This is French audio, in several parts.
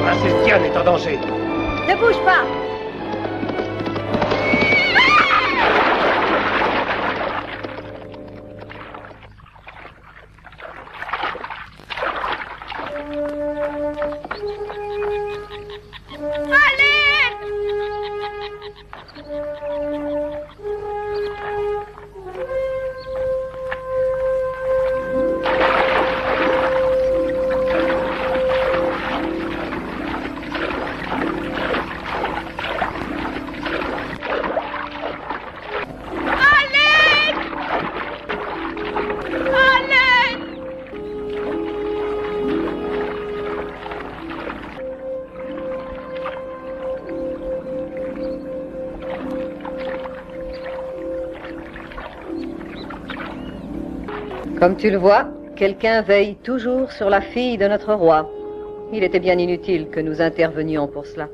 princesse Diane est en danger. Ne bouge pas. Comme tu le vois, quelqu'un veille toujours sur la fille de notre roi. Il était bien inutile que nous intervenions pour cela.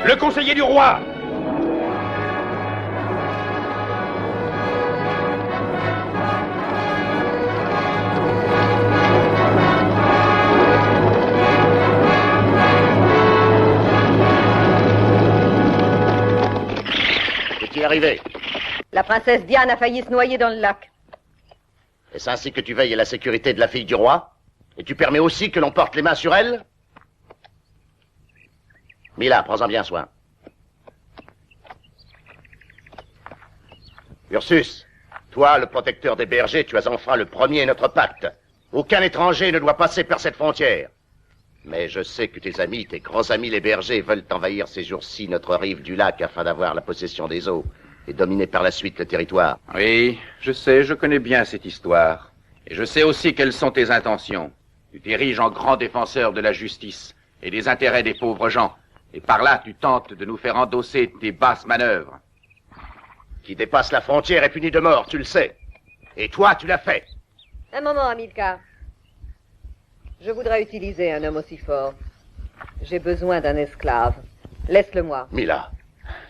Le conseiller du roi! Qu'est-il arrivé? La princesse Diane a failli se noyer dans le lac. Est-ce ainsi que tu veilles à la sécurité de la fille du roi? Et tu permets aussi que l'on porte les mains sur elle? Mila, prends-en bien soin. Ursus, toi, le protecteur des bergers, tu as enfreint le premier notre pacte. Aucun étranger ne doit passer par cette frontière. Mais je sais que tes amis, tes grands amis les bergers, veulent envahir ces jours-ci notre rive du lac afin d'avoir la possession des eaux et dominer par la suite le territoire. Oui, je sais, je connais bien cette histoire. Et je sais aussi quelles sont tes intentions. Tu t'ériges en grand défenseur de la justice et des intérêts des pauvres gens. Et par là, tu tentes de nous faire endosser tes basses manœuvres. Qui dépasse la frontière est puni de mort, tu le sais. Et toi, tu l'as fait. Un moment, Hamilcar. Je voudrais utiliser un homme aussi fort. J'ai besoin d'un esclave. Laisse-le-moi. Mila.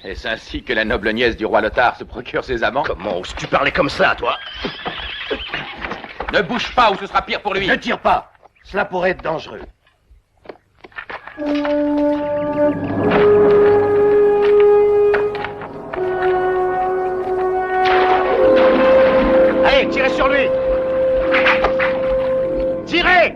Est-ce ainsi que la noble nièce du roi Lothar se procure ses amants? Comment oses-tu parler comme ça, toi? Ne bouge pas ou ce sera pire pour lui. Ne tire pas. Cela pourrait être dangereux. Allez, tirez sur lui! Tirez!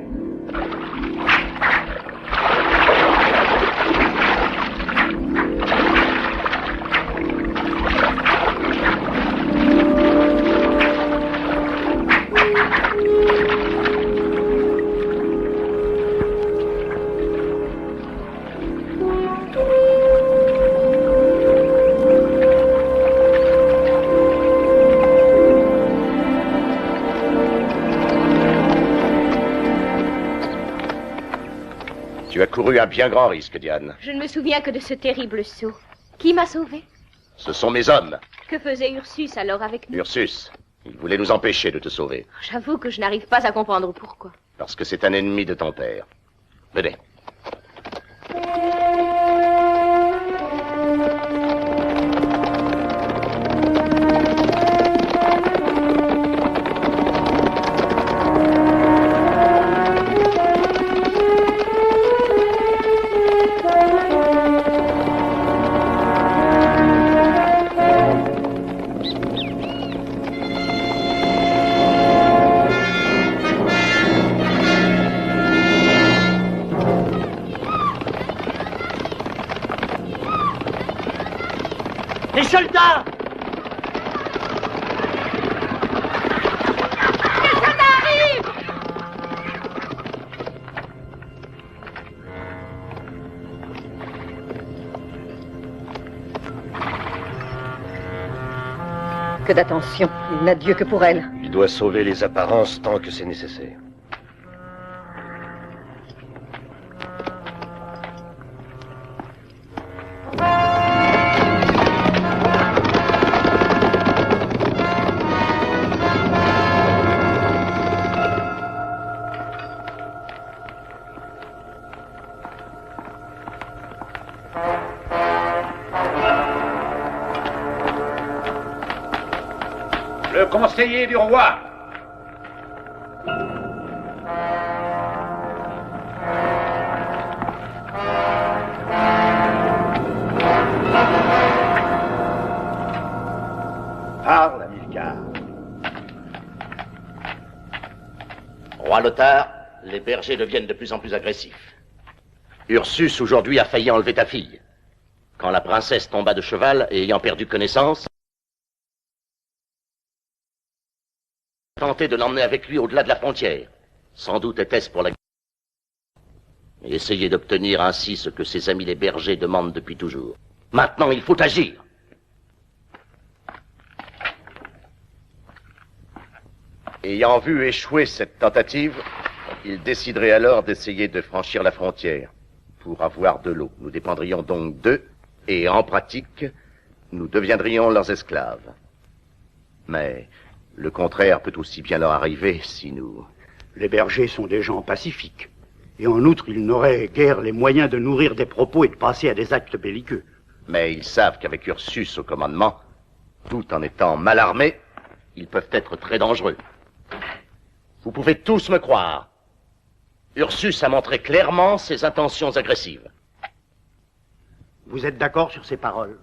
Tu as couru un bien grand risque, Diane. Je ne me souviens que de ce terrible saut. Qui m'a sauvé? Ce sont mes hommes. Que faisait Ursus alors avec nous? Ursus, il voulait nous empêcher de te sauver. J'avoue que je n'arrive pas à comprendre pourquoi. Parce que c'est un ennemi de ton père. Venez. Les soldats! que d'attention. Il n'a Dieu que pour elle. Il doit sauver les apparences tant que c'est nécessaire. Le conseiller du roi. Parle, Hamilcar. Roi Lothar, les bergers deviennent de plus en plus agressifs. Ursus, aujourd'hui, a failli enlever ta fille. Quand la princesse tomba de cheval et ayant perdu connaissance, tenté de l'emmener avec lui au-delà de la frontière. Sans doute était-ce pour la guerre. Et essayer d'obtenir ainsi ce que ses amis les bergers demandent depuis toujours. Maintenant, il faut agir. Ayant vu échouer cette tentative, il déciderait alors d'essayer de franchir la frontière pour avoir de l'eau. Nous dépendrions donc d'eux et, en pratique, nous deviendrions leurs esclaves. Mais le contraire peut aussi bien leur arriver si nous... Les bergers sont des gens pacifiques. Et en outre, ils n'auraient guère les moyens de nourrir des propos et de passer à des actes belliqueux. Mais ils savent qu'avec Ursus au commandement, tout en étant mal armés, ils peuvent être très dangereux. Vous pouvez tous me croire. Ursus a montré clairement ses intentions agressives. Vous êtes d'accord sur ces paroles?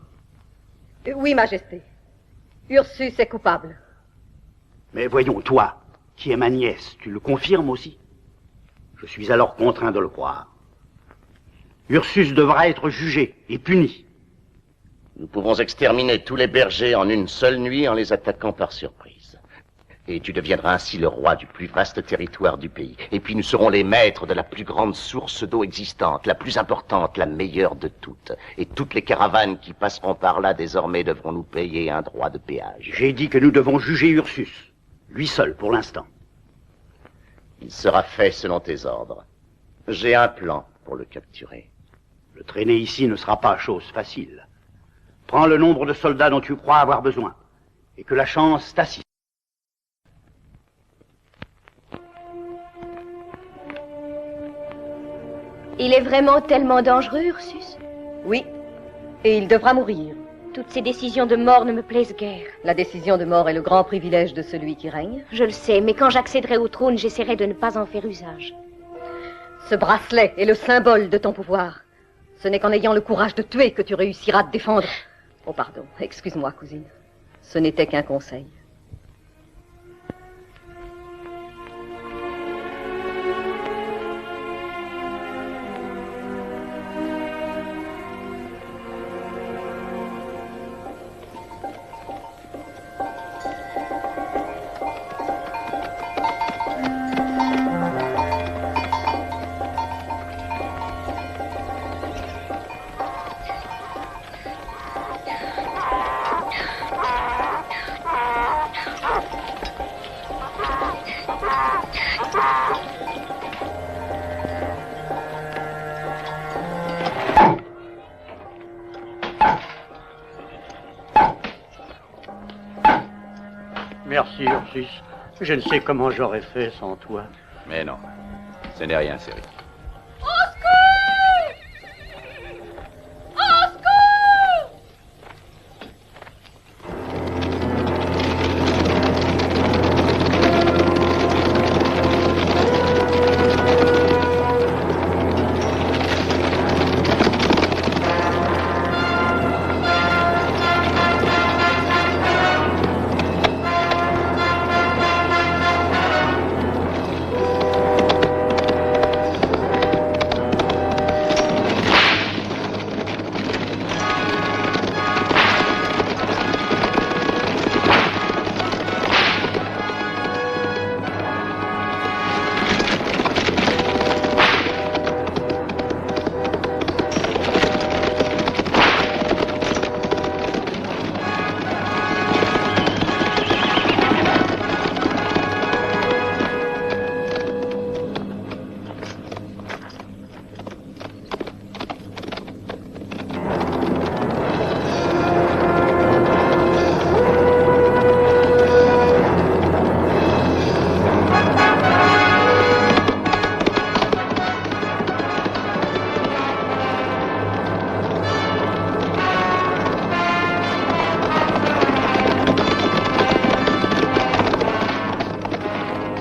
Oui, Majesté. Ursus est coupable. Mais voyons, toi, qui es ma nièce, tu le confirmes aussi? Je suis alors contraint de le croire. Ursus devra être jugé et puni. Nous pouvons exterminer tous les bergers en une seule nuit en les attaquant par surprise. Et tu deviendras ainsi le roi du plus vaste territoire du pays. Et puis nous serons les maîtres de la plus grande source d'eau existante, la plus importante, la meilleure de toutes. Et toutes les caravanes qui passeront par là désormais devront nous payer un droit de péage. J'ai dit que nous devons juger Ursus. Lui seul, pour l'instant. Il sera fait selon tes ordres. J'ai un plan pour le capturer. Le traîner ici ne sera pas chose facile. Prends le nombre de soldats dont tu crois avoir besoin, et que la chance t'assiste. Il est vraiment tellement dangereux, Ursus? Oui, et il devra mourir. Toutes ces décisions de mort ne me plaisent guère. La décision de mort est le grand privilège de celui qui règne. Je le sais, mais quand j'accéderai au trône, j'essaierai de ne pas en faire usage. Ce bracelet est le symbole de ton pouvoir. Ce n'est qu'en ayant le courage de tuer que tu réussiras à te défendre. Oh, pardon, excuse-moi, cousine. Ce n'était qu'un conseil. Merci, Ursus. Je ne sais comment j'aurais fait sans toi. Mais non, ce n'est rien, Céri.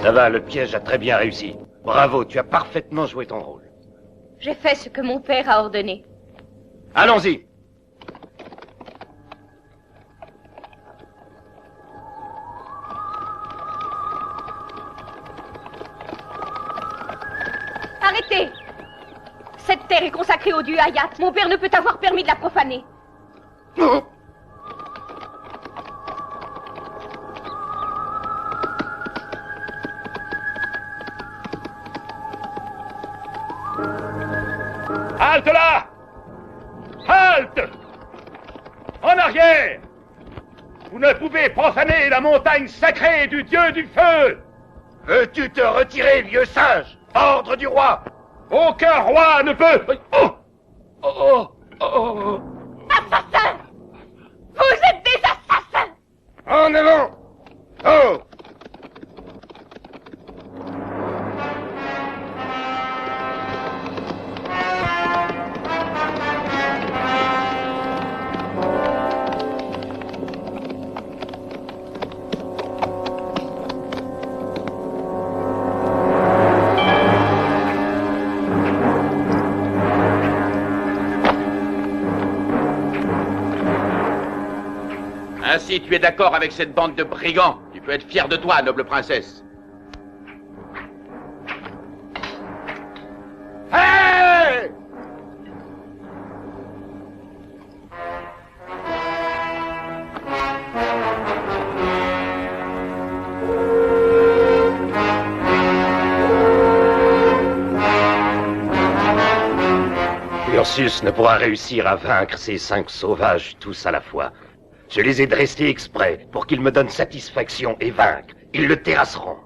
Ça va, le piège a très bien réussi. Bravo, tu as parfaitement joué ton rôle. J'ai fait ce que mon père a ordonné. Allons-y. Arrêtez! Cette terre est consacrée au dieu Hayat. Mon père ne peut avoir permis de la profaner. Halte là! Halte! En arrière! Vous ne pouvez profaner la montagne sacrée du dieu du feu! Veux-tu te retirer, vieux singe? Ordre du roi! Aucun roi ne peut... Oh! Oh! Oh! Oh! Assassins! Vous êtes des assassins! En avant! Oh! Si tu es d'accord avec cette bande de brigands, tu peux être fier de toi, noble princesse. Hey! Ursus ne pourra réussir à vaincre ces 5 sauvages tous à la fois. Je les ai dressés exprès pour qu'ils me donnent satisfaction et vaincre. Ils le terrasseront.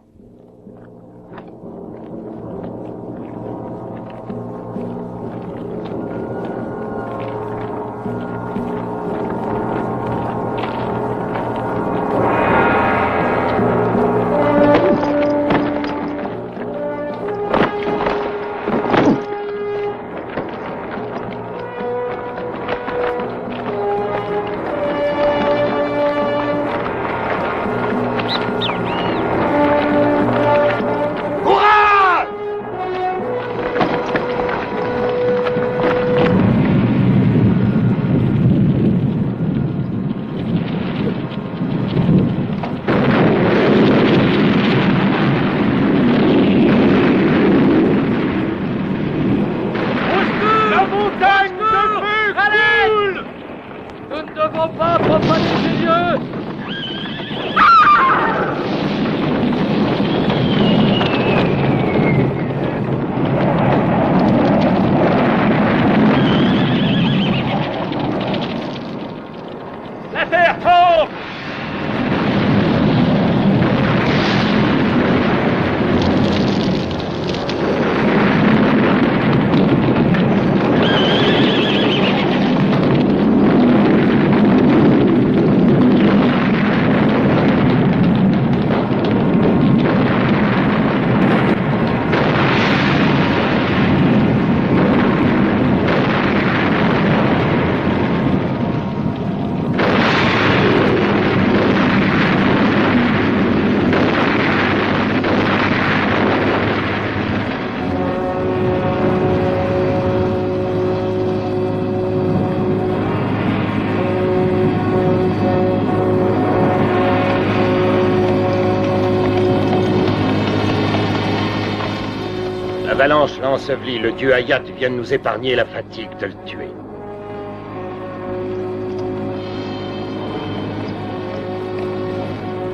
L'avalanche l'a enseveli. Le dieu Hayat vient de nous épargner la fatigue de le tuer.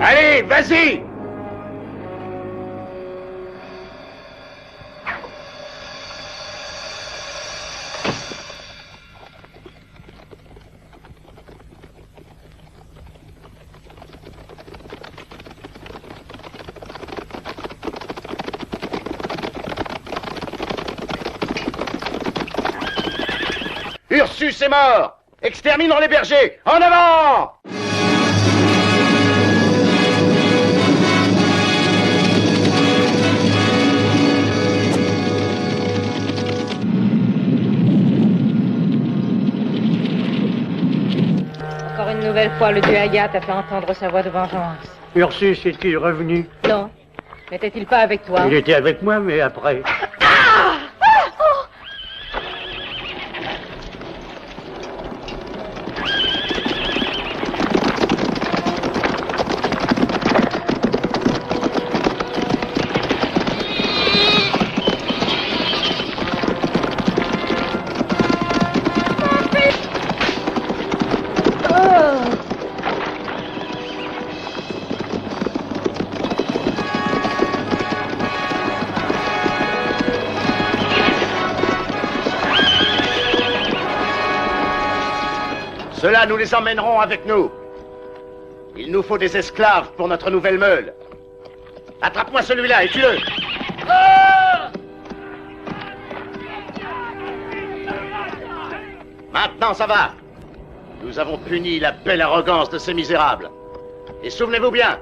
Allez, vas-y! Ursus est mort! Exterminons les bergers! En avant! Encore une nouvelle fois, le dieu Hayat a fait entendre sa voix de vengeance. Ursus est-il revenu? Non. N'était-il pas avec toi? Il était avec moi, mais après... Ceux-là, nous les emmènerons avec nous. Il nous faut des esclaves pour notre nouvelle meule. Attrape-moi celui-là et tue-le. Maintenant, ça va. Nous avons puni la belle arrogance de ces misérables. Et souvenez-vous bien,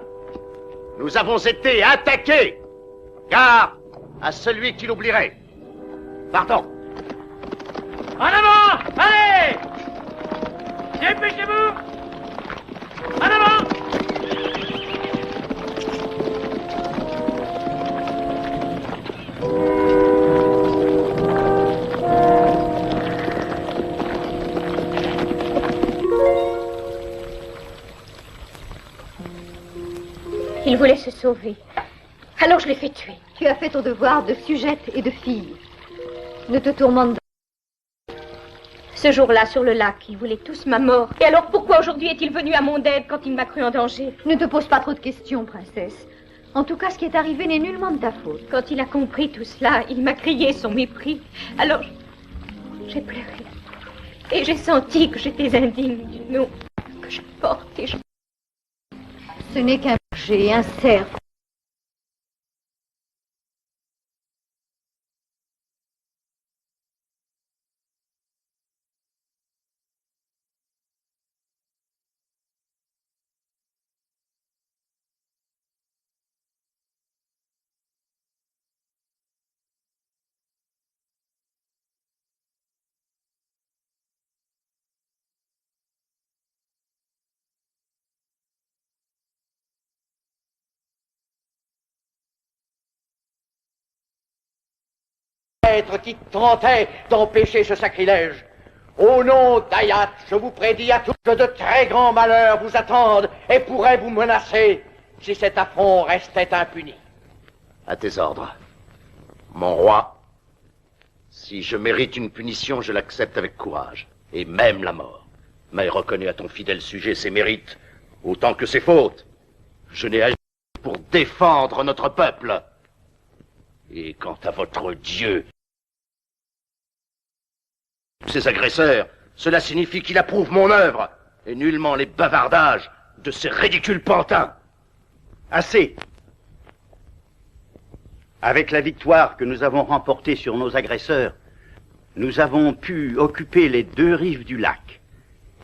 nous avons été attaqués. Gare à celui qui l'oublierait. Partons. En avant! Allez! Dépêchez-vous! En avant! Il voulait se sauver. Alors je l'ai fait tuer. Tu as fait ton devoir de sujette et de fille. Ne te tourmente pas. Ce jour-là, sur le lac, ils voulaient tous ma mort. Et alors pourquoi aujourd'hui est-il venu à mon aide quand il m'a cru en danger? Ne te pose pas trop de questions, princesse. En tout cas, ce qui est arrivé n'est nullement de ta faute. Quand il a compris tout cela, il m'a crié son mépris. Alors, j'ai pleuré. Et j'ai senti que j'étais indigne du nom que je porte. Et je... Ce n'est qu'un berger, un cerf. Qui tentait d'empêcher ce sacrilège. Au nom d'Ayat, je vous prédis à tous que de très grands malheurs vous attendent et pourraient vous menacer si cet affront restait impuni. À tes ordres. Mon roi, si je mérite une punition, je l'accepte avec courage, et même la mort. Mais reconnais à ton fidèle sujet ses mérites, autant que ses fautes. Je n'ai agi que pour défendre notre peuple. Et quant à votre Dieu, ces agresseurs, cela signifie qu'il approuve mon œuvre, et nullement les bavardages de ces ridicules pantins. Assez. Avec la victoire que nous avons remportée sur nos agresseurs, nous avons pu occuper les deux rives du lac,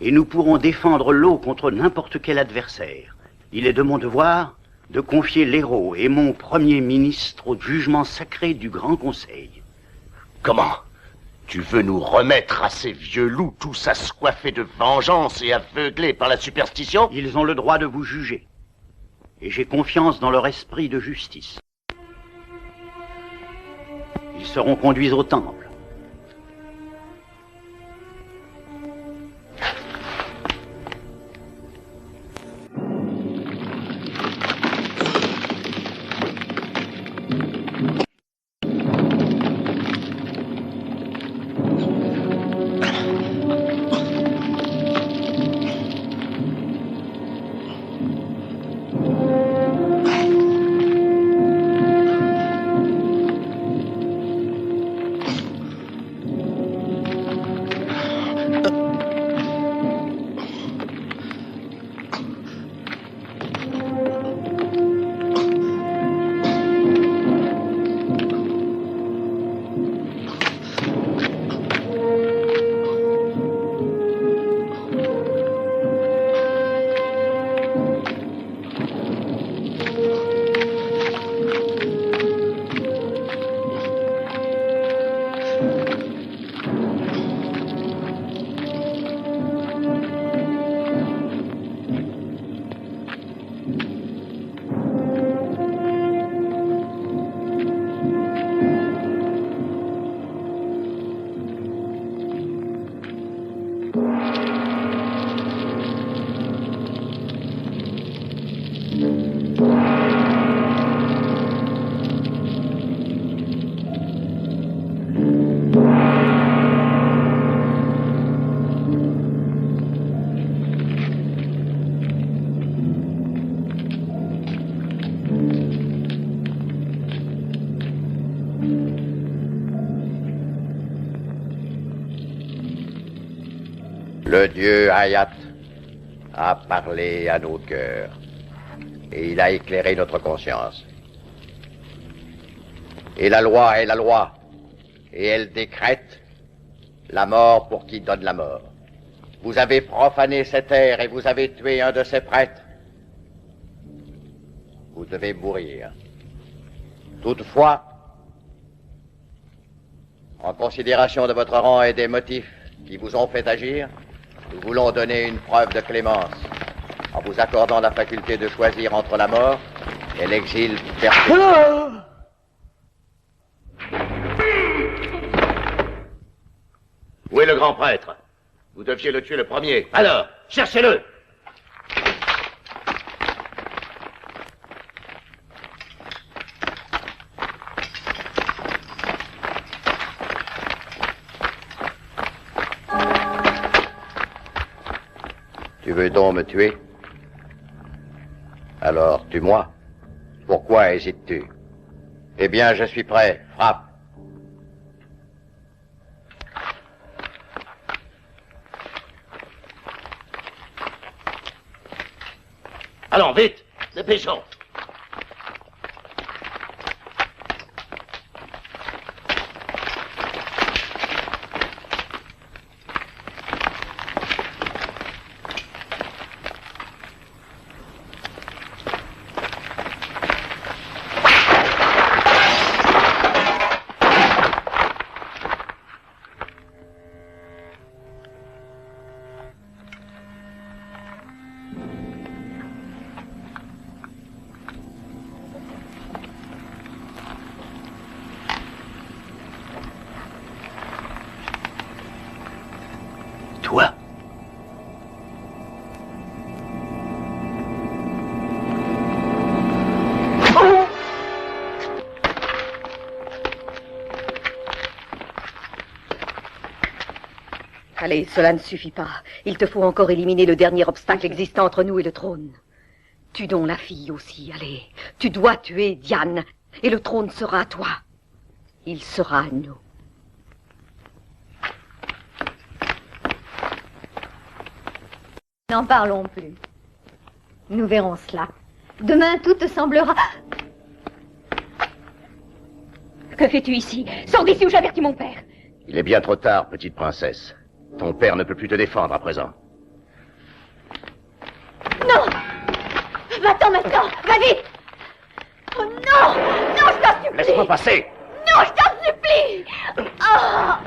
et nous pourrons défendre l'eau contre n'importe quel adversaire. Il est de mon devoir de confier l'héros et mon premier ministre au jugement sacré du Grand Conseil. Comment? Tu veux nous remettre à ces vieux loups tous assoiffés de vengeance et aveuglés par la superstition? Ils ont le droit de vous juger, et j'ai confiance dans leur esprit de justice. Ils seront conduits au temple. Le dieu Hayat a parlé à nos cœurs et il a éclairé notre conscience. Et la loi est la loi et elle décrète la mort pour qui donne la mort. Vous avez profané cette terre et vous avez tué un de ses prêtres. Vous devez mourir. Toutefois, en considération de votre rang et des motifs qui vous ont fait agir, nous voulons donner une preuve de clémence en vous accordant la faculté de choisir entre la mort et l'exil perpétuel. Où est le grand prêtre? Vous deviez le tuer le premier. Alors, cherchez-le! Tu veux donc me tuer? Alors, tue-moi. Pourquoi hésites-tu? Eh bien, je suis prêt. Frappe. Allons, vite! Dépêchons! Toi? Allez, cela ne suffit pas. Il te faut encore éliminer le dernier obstacle existant entre nous et le trône. Tue donc la fille aussi, allez. Tu dois tuer Diane, et le trône sera à toi. Il sera à nous. N'en parlons plus. Nous verrons cela. Demain, tout te semblera... Que fais-tu ici? Sors d'ici ou j'avertis mon père. Il est bien trop tard, petite princesse. Ton père ne peut plus te défendre à présent. Non! Va-t'en maintenant! Va vite! Oh non! Non, je t'en supplie! Laisse-moi passer! Non, je t'en supplie! Ah!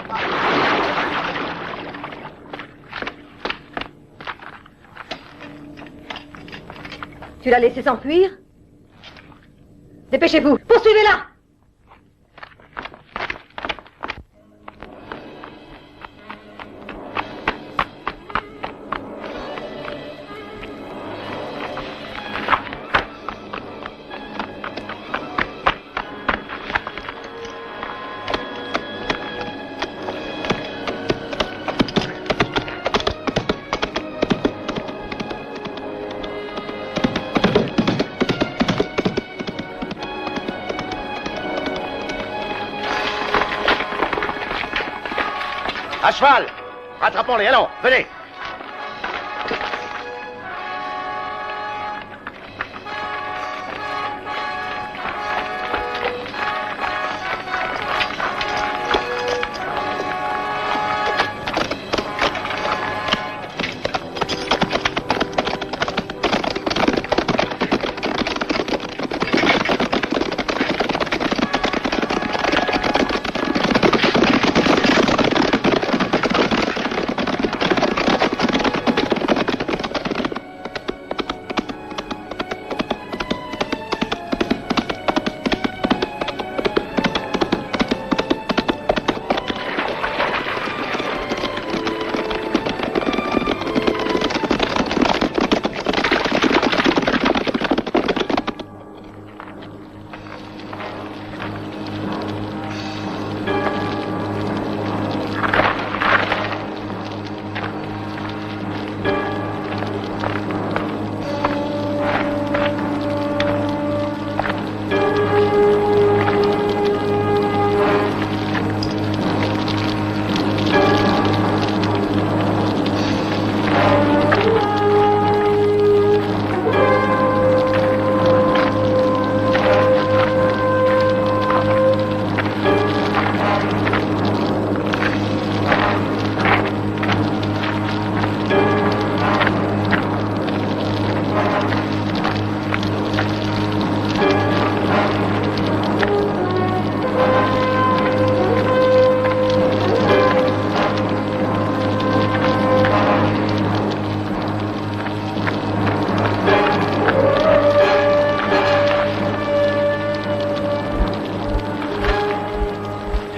Tu l'as laissé s'enfuir? Dépêchez-vous, poursuivez-la! À cheval! Rattrapons-les, allons, venez!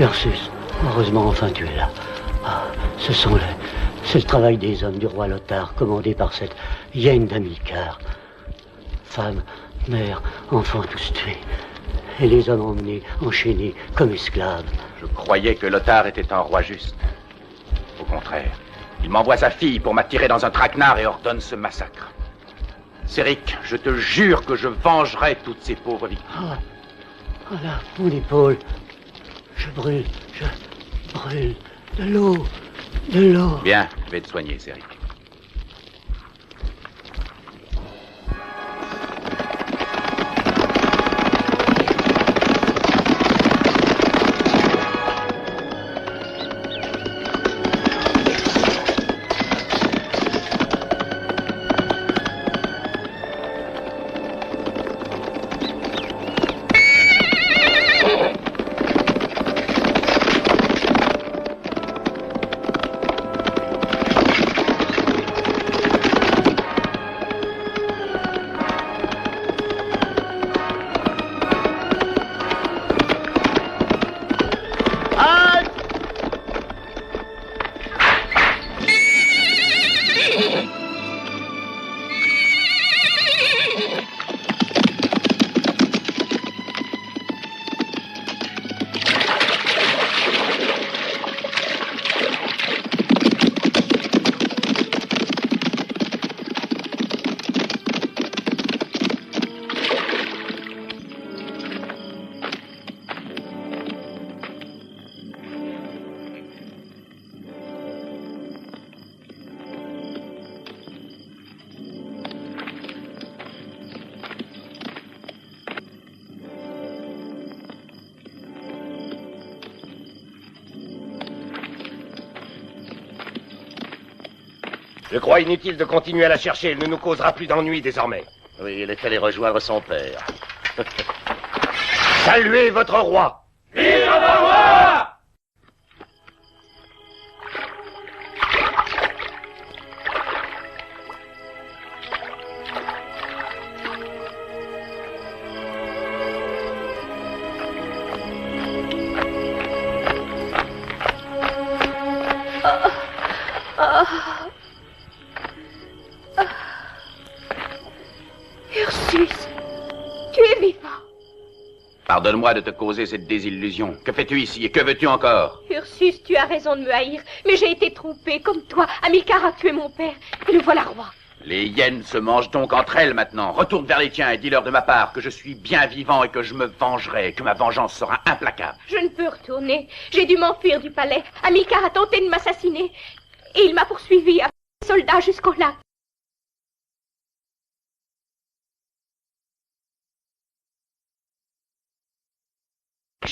Ursus, heureusement enfin tu es là. Ah, c'est le travail des hommes du roi Lothar, commandé par cette hyène d'Hamilcar. Femmes, mères, enfants tous tués. Et les hommes emmenés, enchaînés, comme esclaves. Je croyais que Lothar était un roi juste. Au contraire, il m'envoie sa fille pour m'attirer dans un traquenard et ordonne ce massacre. Céric, je te jure que je vengerai toutes ces pauvres victimes. Ah là, mon épaule. Je brûle. De l'eau. Bien, je vais te soigner, Céric. Je crois inutile de continuer à la chercher. Elle ne nous causera plus d'ennui désormais. Oui, il est allé rejoindre son père. Saluez votre roi! Vive notre roi! Ursus, tu es vivant. Pardonne-moi de te causer cette désillusion. Que fais-tu ici et que veux-tu encore? Ursus, tu as raison de me haïr, mais j'ai été trompée, comme toi. Hamilcar a tué mon père, et le voilà roi. Les hyènes se mangent donc entre elles maintenant. Retourne vers les tiens et dis-leur de ma part que je suis bien vivant et que je me vengerai, que ma vengeance sera implacable. Je ne peux retourner. J'ai dû m'enfuir du palais. Hamilcar a tenté de m'assassiner, et il m'a poursuivi avec des soldats jusqu'au lac.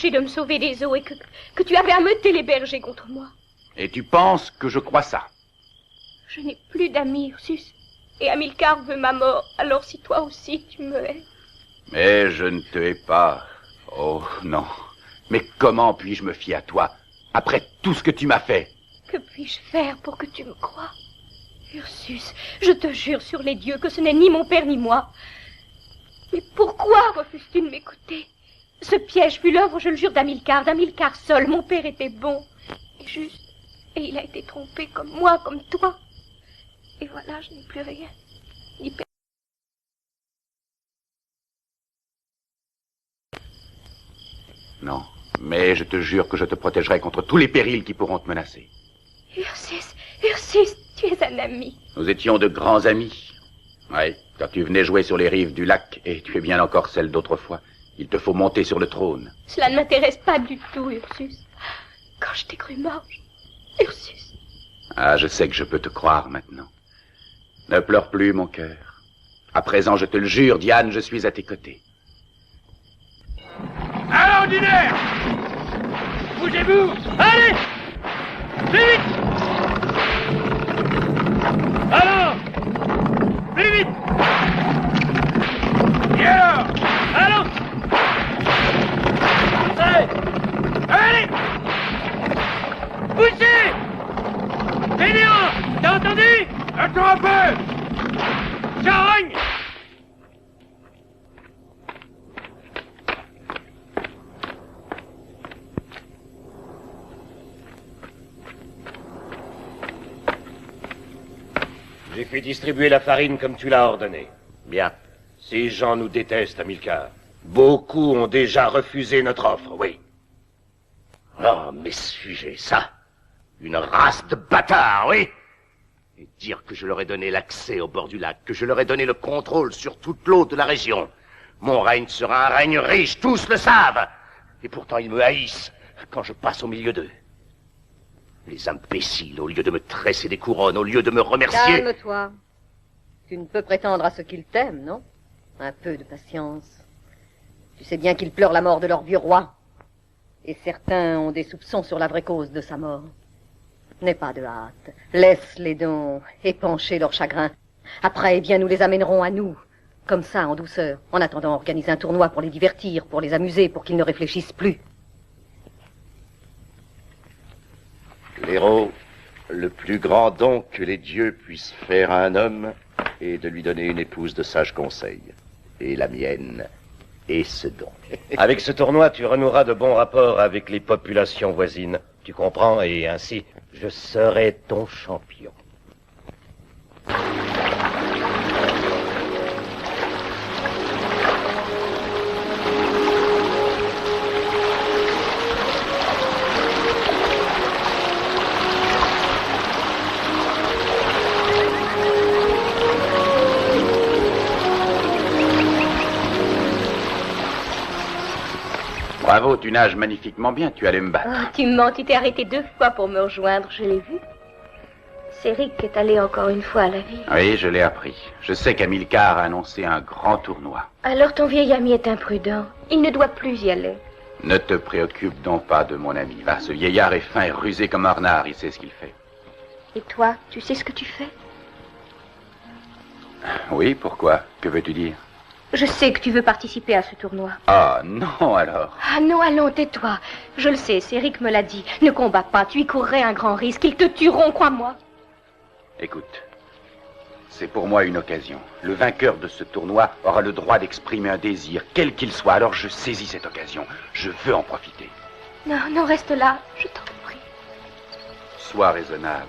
De me sauver des eaux et que tu avais ameuté les bergers contre moi. Et tu penses que je crois ça? Je n'ai plus d'amis, Ursus. Et Hamilcar veut ma mort. Alors si toi aussi tu me hais. Mais je ne te hais pas. Oh non. Mais comment puis-je me fier à toi après tout ce que tu m'as fait? Que puis-je faire pour que tu me croies? Ursus, je te jure sur les dieux que ce n'est ni mon père ni moi. Mais pourquoi refuses-tu de m'écouter? Ce piège fut l'œuvre, je le jure, d'Hamilcar seul. Mon père était bon et juste, et il a été trompé comme moi, comme toi. Et voilà, je n'ai plus rien, ni père. Non, mais je te jure que je te protégerai contre tous les périls qui pourront te menacer. Ursus, tu es un ami. Nous étions de grands amis. Oui, quand tu venais jouer sur les rives du lac, et tu es bien encore celle d'autrefois. Il te faut monter sur le trône. Cela ne m'intéresse pas du tout, Ursus. Quand je t'ai cru mort, Ursus. Ah, je sais que je peux te croire maintenant. Ne pleure plus, mon cœur. À présent, je te le jure, Diane, je suis à tes côtés. À l'ordinaire! Bougez-vous! Allez! Plus vite! Alors! Plus vite! Et alors? Allons! Allez! Poussez! Général! T'as entendu? Attends un peu! Charogne! Tu fais distribuer la farine comme tu l'as ordonné. Bien. Ces gens nous détestent, Hamilcar. Beaucoup ont déjà refusé notre offre, oui. Oh, mais suis-je ça? Une race de bâtards, oui? Et dire que je leur ai donné l'accès au bord du lac, que je leur ai donné le contrôle sur toute l'eau de la région. Mon règne sera un règne riche, tous le savent. Et pourtant ils me haïssent quand je passe au milieu d'eux. Les imbéciles, au lieu de me tresser des couronnes, au lieu de me remercier... Calme-toi. Tu ne peux prétendre à ce qu'ils t'aiment, non? Un peu de patience. Tu sais bien qu'ils pleurent la mort de leur vieux roi. Et certains ont des soupçons sur la vraie cause de sa mort. N'aie pas de hâte. Laisse-les donc épancher leur chagrin. Après, eh bien, nous les amènerons à nous. Comme ça, en douceur. En attendant, organise un tournoi pour les divertir, pour les amuser, pour qu'ils ne réfléchissent plus. L'héros, le plus grand don que les dieux puissent faire à un homme est de lui donner une épouse de sage conseil. Et la mienne est ce don. Avec ce tournoi, tu renoueras de bons rapports avec les populations voisines. Tu comprends? Et ainsi, je serai ton champion. Bravo, tu nages magnifiquement bien, tu allais me battre. Oh, tu mens, tu t'es arrêté 2 fois pour me rejoindre, je l'ai vu. Céric est allé encore une fois à la ville. Oui, je l'ai appris. Je sais qu'Hamilcar a annoncé un grand tournoi. Alors ton vieil ami est imprudent. Il ne doit plus y aller. Ne te préoccupe donc pas de mon ami. Va, ce vieillard est fin et rusé comme un renard, il sait ce qu'il fait. Et toi, tu sais ce que tu fais? Oui, pourquoi? Que veux-tu dire? Je sais que tu veux participer à ce tournoi. Ah, non, alors. Ah non, allons, tais-toi. Je le sais, Céric me l'a dit. Ne combat pas, tu y courrais un grand risque. Ils te tueront, crois-moi. Écoute, c'est pour moi une occasion. Le vainqueur de ce tournoi aura le droit d'exprimer un désir, quel qu'il soit. Alors je saisis cette occasion. Je veux en profiter. Non, non, reste là, je t'en prie. Sois raisonnable.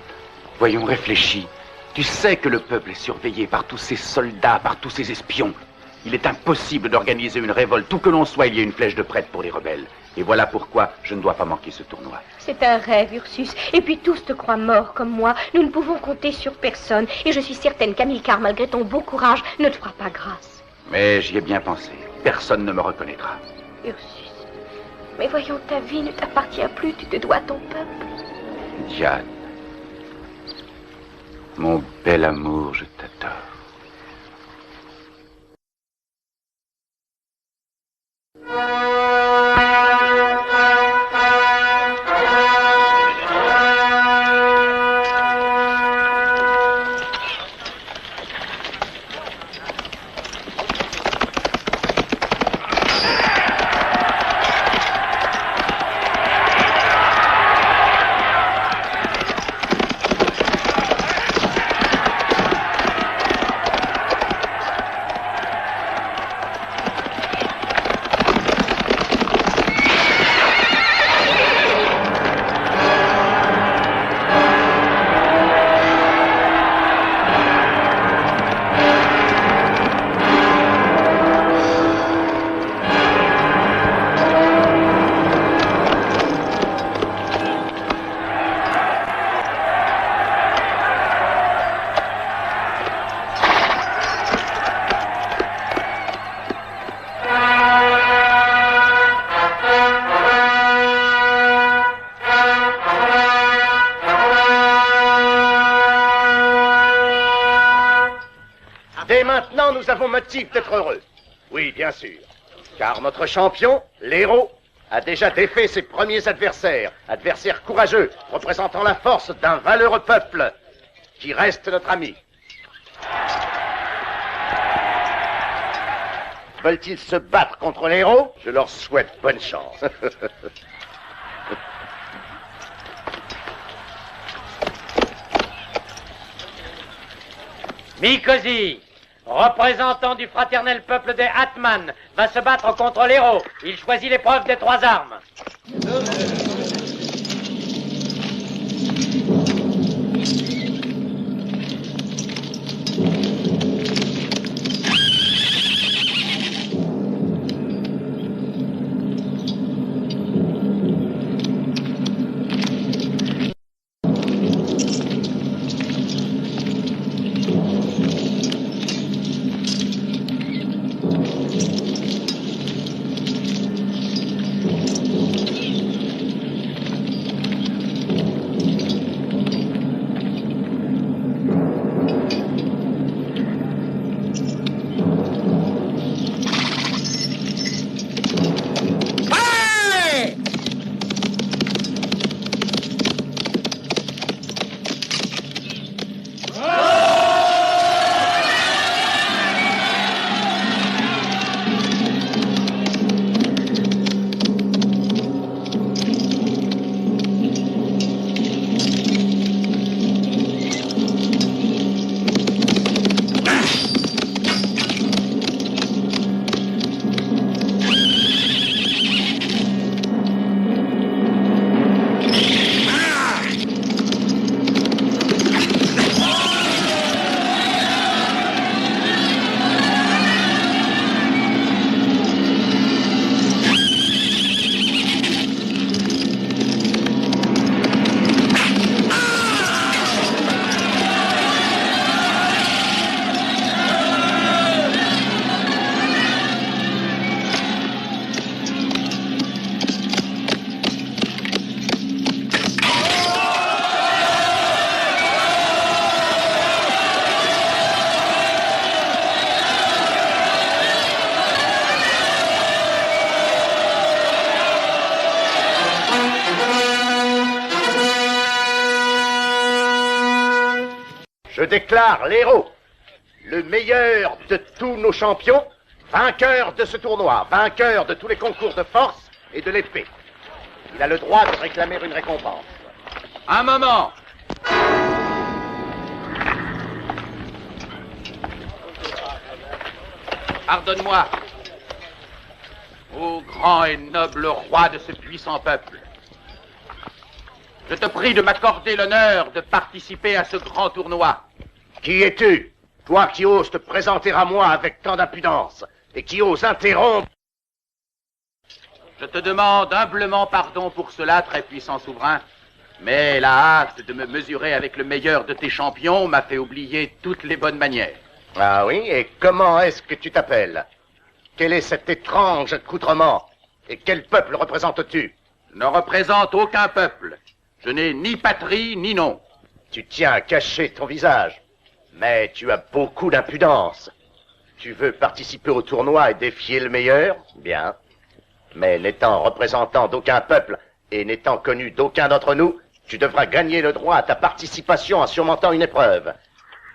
Voyons, réfléchis. Tu sais que le peuple est surveillé par tous ces soldats, par tous ces espions. Il est impossible d'organiser une révolte. Où que l'on soit, il y a une flèche de prête pour les rebelles. Et voilà pourquoi je ne dois pas manquer ce tournoi. C'est un rêve, Ursus. Et puis tous te croient mort comme moi. Nous ne pouvons compter sur personne. Et je suis certaine qu'Hamilcar, malgré ton beau courage, ne te fera pas grâce. Mais j'y ai bien pensé. Personne ne me reconnaîtra. Ursus, mais voyons, ta vie ne t'appartient plus. Tu te dois à ton peuple. Diane, mon bel amour, je t'adore. Nous avons motif d'être heureux. Oui, bien sûr. Car notre champion, l'héros, a déjà défait ses premiers adversaires. Adversaires courageux, représentant la force d'un valeureux peuple qui reste notre ami. Veulent-ils se battre contre l'héros? Je leur souhaite bonne chance. Mikosi, représentant du fraternel peuple des Atman, va se battre contre l'héros. Il choisit l'épreuve des 3 armes. déclare l'héros, le meilleur de tous nos champions, vainqueur de ce tournoi, vainqueur de tous les concours de force et de l'épée. Il a le droit de réclamer une récompense. Un moment. Pardonne-moi, ô grand et noble roi de ce puissant peuple. Je te prie de m'accorder l'honneur de participer à ce grand tournoi. Qui es-tu, toi qui oses te présenter à moi avec tant d'impudence et qui oses interrompre? Je te demande humblement pardon pour cela, très puissant souverain, mais la hâte de me mesurer avec le meilleur de tes champions m'a fait oublier toutes les bonnes manières. Ah oui, et comment est-ce que tu t'appelles? Quel est cet étrange accoutrement? Et quel peuple représentes-tu? Je ne représente aucun peuple. Je n'ai ni patrie, ni nom. Tu tiens à cacher ton visage, mais tu as beaucoup d'impudence. Tu veux participer au tournoi et défier le meilleur? Bien. Mais n'étant représentant d'aucun peuple et n'étant connu d'aucun d'entre nous, tu devras gagner le droit à ta participation en surmontant une épreuve.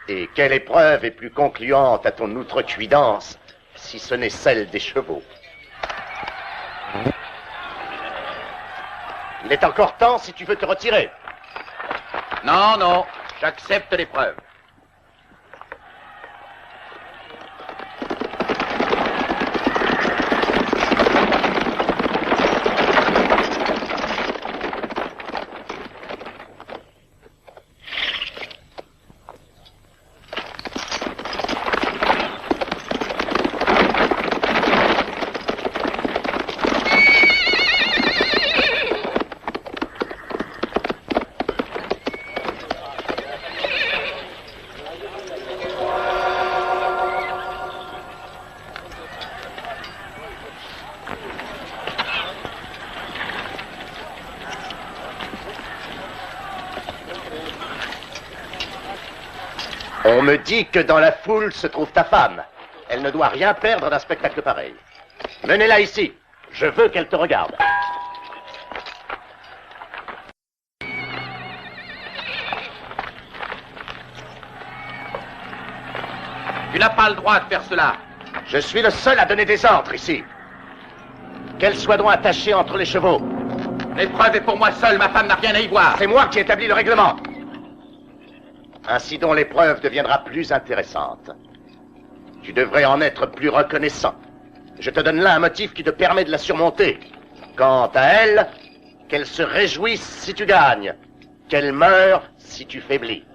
Et quelle épreuve est plus concluante à ton outrecuidance, si ce n'est celle des chevaux? Il est encore temps si tu veux te retirer. Non, non, j'accepte l'épreuve. On me dit que dans la foule se trouve ta femme. Elle ne doit rien perdre d'un spectacle pareil. Menez-la ici. Je veux qu'elle te regarde. Tu n'as pas le droit de faire cela. Je suis le seul à donner des ordres ici. Qu'elle soit donc attachée entre les chevaux. L'épreuve est pour moi seul, ma femme n'a rien à y voir. C'est moi qui établis le règlement. Ainsi donc l'épreuve deviendra plus intéressante. Tu devrais en être plus reconnaissant. Je te donne là un motif qui te permet de la surmonter. Quant à elle, qu'elle se réjouisse si tu gagnes, qu'elle meure si tu faiblis.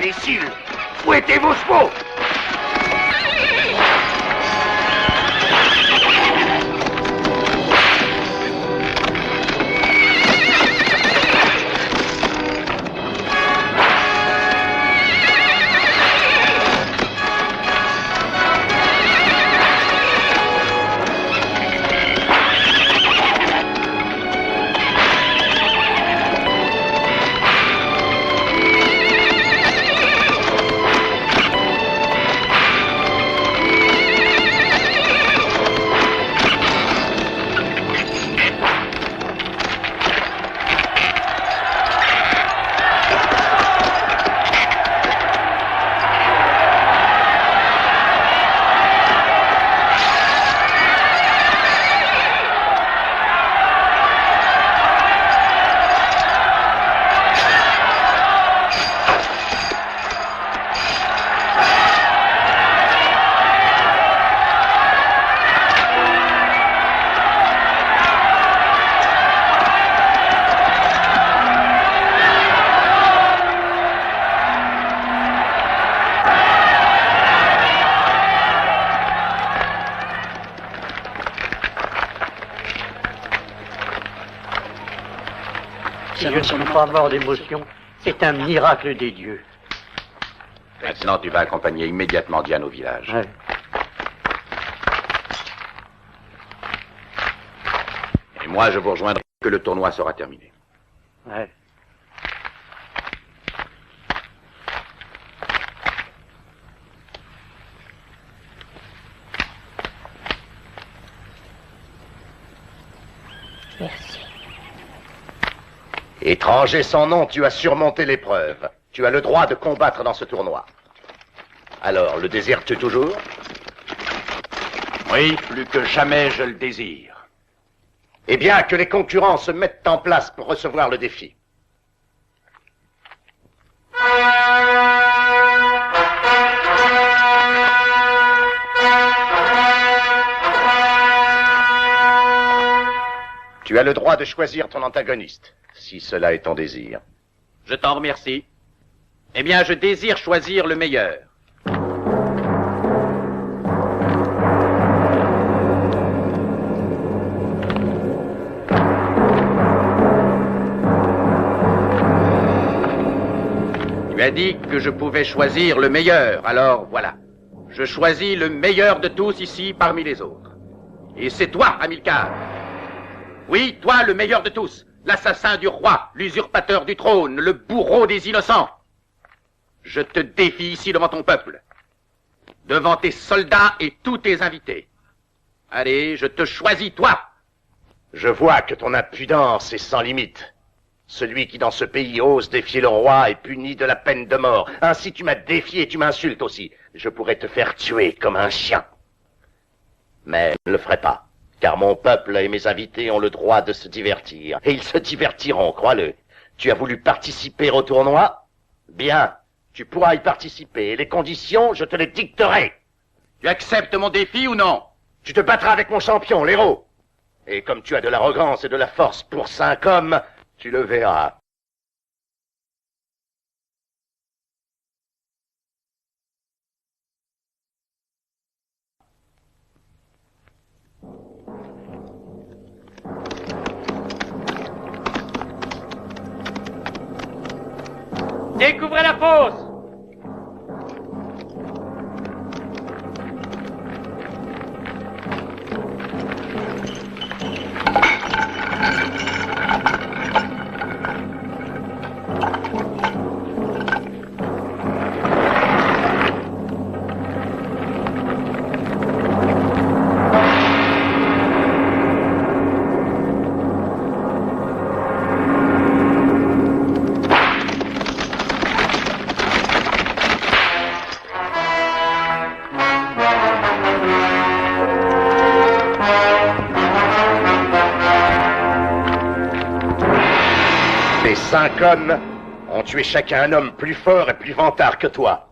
Imbécile, fouettez vos chevaux! Si je ne suis pas mort d'émotion, c'est un miracle des dieux. Maintenant, tu vas accompagner immédiatement Diane au village. Ouais. Et moi, je vous rejoindrai que le tournoi sera terminé. Ouais. Merci. Étranger sans nom, tu as surmonté l'épreuve. Tu as le droit de combattre dans ce tournoi. Alors, le désires-tu toujours? Oui, plus que jamais je le désire. Eh bien, que les concurrents se mettent en place pour recevoir le défi. Tu as le droit de choisir ton antagoniste, si cela est ton désir. Je t'en remercie. Eh bien, je désire choisir le meilleur. Tu as dit que je pouvais choisir le meilleur, alors voilà. Je choisis le meilleur de tous ici parmi les autres. Et c'est toi, Hamilcar. Oui, toi, le meilleur de tous. L'assassin du roi, l'usurpateur du trône, le bourreau des innocents. Je te défie ici devant ton peuple, devant tes soldats et tous tes invités. Allez, je te choisis, toi. Je vois que ton impudence est sans limite. Celui qui dans ce pays ose défier le roi est puni de la peine de mort. Ainsi tu m'as défié et tu m'insultes aussi. Je pourrais te faire tuer comme un chien. Mais je ne le ferai pas, car mon peuple et mes invités ont le droit de se divertir. Et ils se divertiront, crois-le. Tu as voulu participer au tournoi? Bien, tu pourras y participer. Les conditions, je te les dicterai. Tu acceptes mon défi ou non? Tu te battras avec mon champion, l'héros. Et comme tu as de l'arrogance et de la force pour 5 hommes, tu le verras. Découvrez la fosse! Les 5 hommes ont tué chacun un homme plus fort et plus vantard que toi.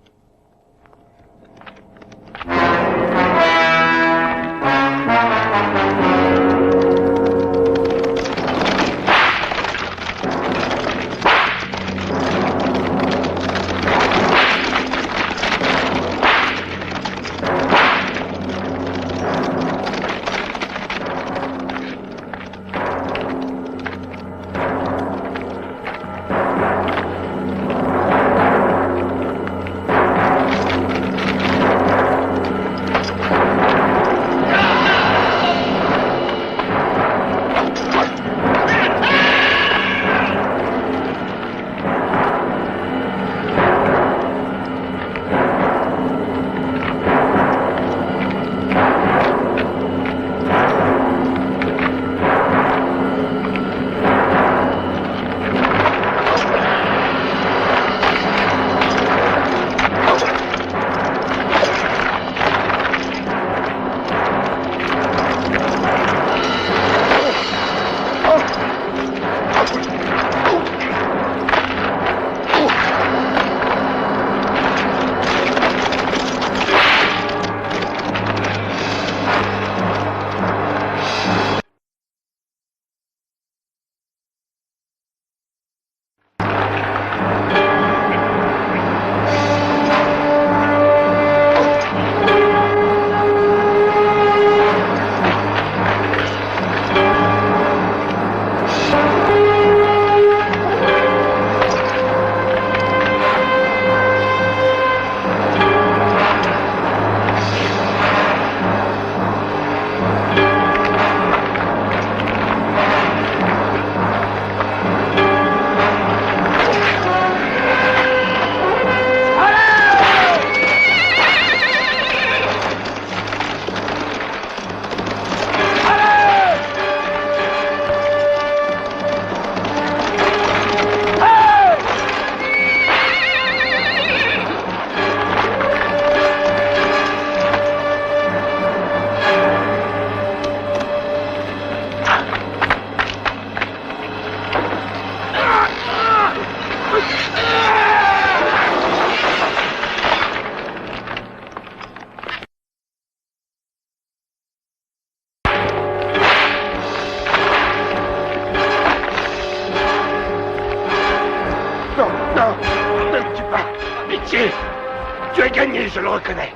Tu as gagné, je le reconnais.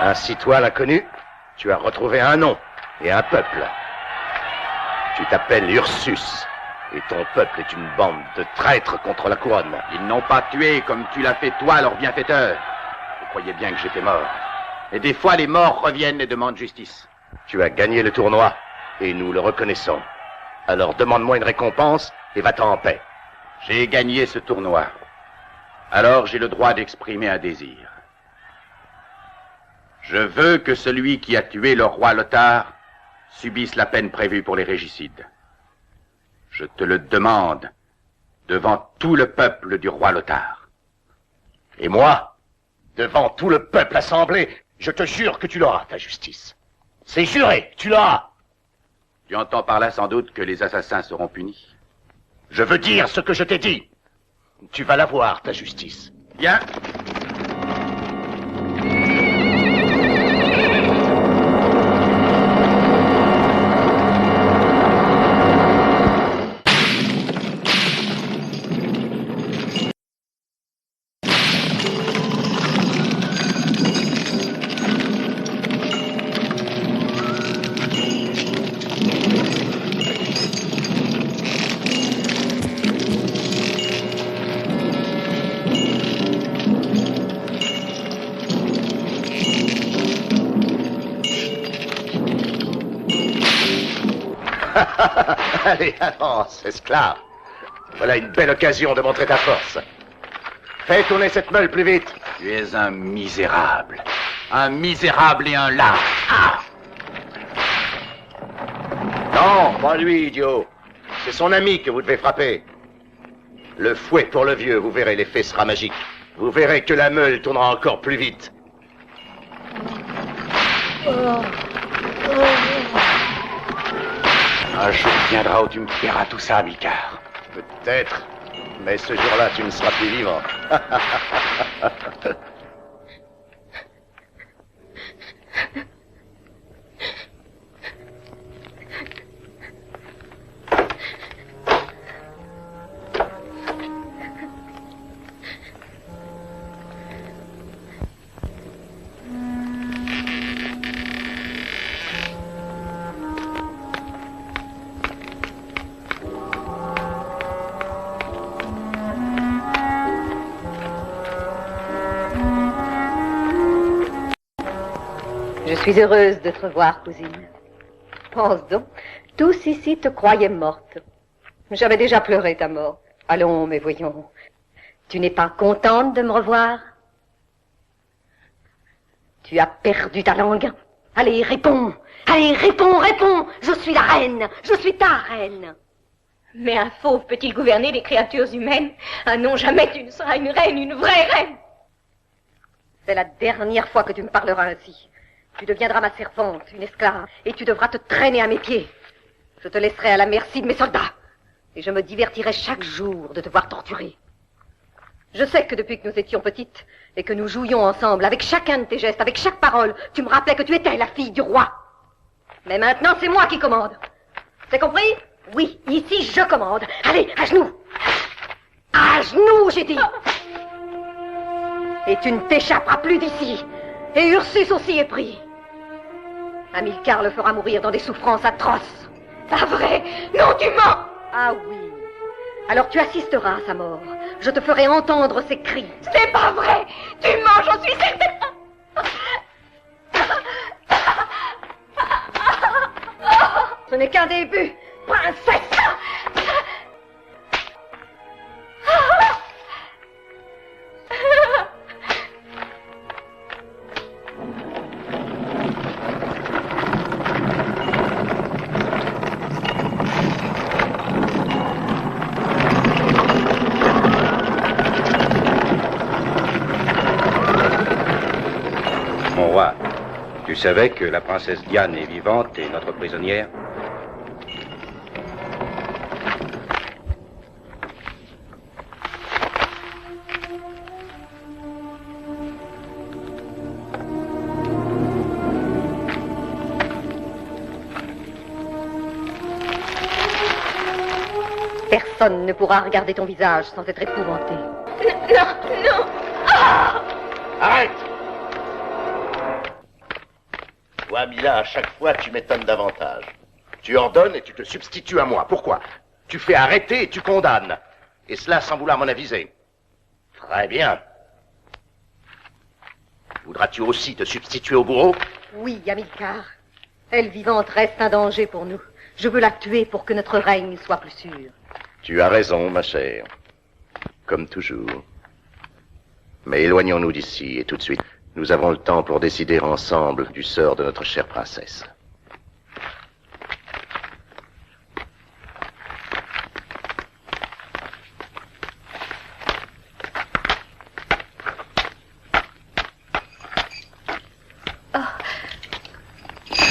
Ainsi, toi, l'inconnu, tu as retrouvé un nom et un peuple. Tu t'appelles Ursus, et ton peuple est une bande de traîtres contre la couronne. Ils n'ont pas tué comme tu l'as fait toi, leur bienfaiteur. Vous croyez bien que j'étais mort. Et des fois, les morts reviennent et demandent justice. Tu as gagné le tournoi, et nous le reconnaissons. Alors demande-moi une récompense, et va-t'en en paix. J'ai gagné ce tournoi. Alors j'ai le droit d'exprimer un désir. Je veux que celui qui a tué le roi Lothar subisse la peine prévue pour les régicides. Je te le demande devant tout le peuple du roi Lothar. Et moi, devant tout le peuple assemblé, je te jure que tu l'auras, ta justice. C'est juré, tu l'auras. Tu entends par là sans doute que les assassins seront punis. Je veux dire ce que je t'ai dit. Tu vas l'avoir, ta justice. Bien. Allez, avance, esclave. Voilà une belle occasion de montrer ta force. Fais tourner cette meule plus vite. Tu es un misérable. Un misérable et un lâche. Ah! Non, pas lui, idiot. C'est son ami que vous devez frapper. Le fouet pour le vieux, vous verrez, l'effet sera magique. Vous verrez que la meule tournera encore plus vite. Un jour viendra où tu me paieras tout ça, Amilcar. Peut-être, mais ce jour-là, tu ne seras plus vivant. Je suis heureuse de te revoir, cousine. Pense donc, tous ici te croyaient morte. J'avais déjà pleuré ta mort. Allons, mais voyons. Tu n'es pas contente de me revoir? Tu as perdu ta langue. Allez, réponds. Allez, réponds, réponds. Je suis la reine. Je suis ta reine. Mais un fauve peut-il gouverner les créatures humaines? Ah non, jamais tu ne seras une reine, une vraie reine. C'est la dernière fois que tu me parleras ainsi. Tu deviendras ma servante, une esclave, et tu devras te traîner à mes pieds. Je te laisserai à la merci de mes soldats, et je me divertirai chaque jour de te voir torturer. Je sais que depuis que nous étions petites, et que nous jouions ensemble, avec chacun de tes gestes, avec chaque parole, tu me rappelais que tu étais la fille du roi. Mais maintenant, c'est moi qui commande. C'est compris? Oui, ici, je commande. Allez, à genoux. À genoux, j'ai dit. Et tu ne t'échapperas plus d'ici. Et Ursus aussi est pris. Hamilcar le fera mourir dans des souffrances atroces. Pas vrai! Non, tu mens! Ah oui. Alors tu assisteras à sa mort. Je te ferai entendre ses cris. C'est pas vrai! Tu mens, j'en suis certaine! Ce n'est qu'un début, princesse! Mon roi, tu savais que la princesse Diane est vivante et notre prisonnière? Personne ne pourra regarder ton visage sans être épouvanté. Non, non! Ah! Arrête! Toi, Mila, à chaque fois, tu m'étonnes davantage. Tu ordonnes et tu te substitues à moi. Pourquoi? Tu fais arrêter et tu condamnes. Et cela sans vouloir m'en aviser. Très bien. Voudras-tu aussi te substituer au bourreau? Oui, Hamilcar. Elle vivante reste un danger pour nous. Je veux la tuer pour que notre règne soit plus sûr. Tu as raison, ma chère. Comme toujours. Mais éloignons-nous d'ici et tout de suite. Nous avons le temps pour décider ensemble du sort de notre chère princesse.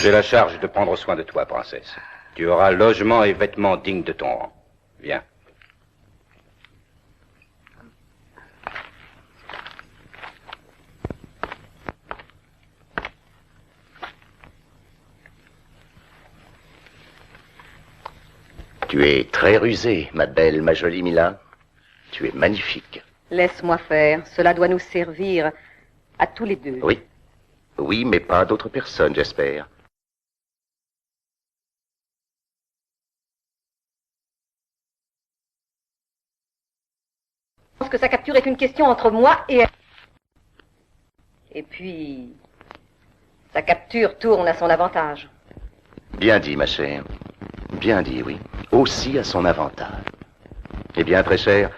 J'ai la charge de prendre soin de toi, princesse. Tu auras logement et vêtements dignes de ton rang. Viens. Tu es très rusée, ma belle, ma jolie Mila. Tu es magnifique. Laisse-moi faire. Cela doit nous servir à tous les deux. Oui. Oui, mais pas d'autres personnes, j'espère. Je pense que sa capture est une question entre moi et elle. Et puis, sa capture tourne à son avantage. Bien dit, ma chère. Bien dit, oui. Aussi à son avantage. Eh bien, très cher,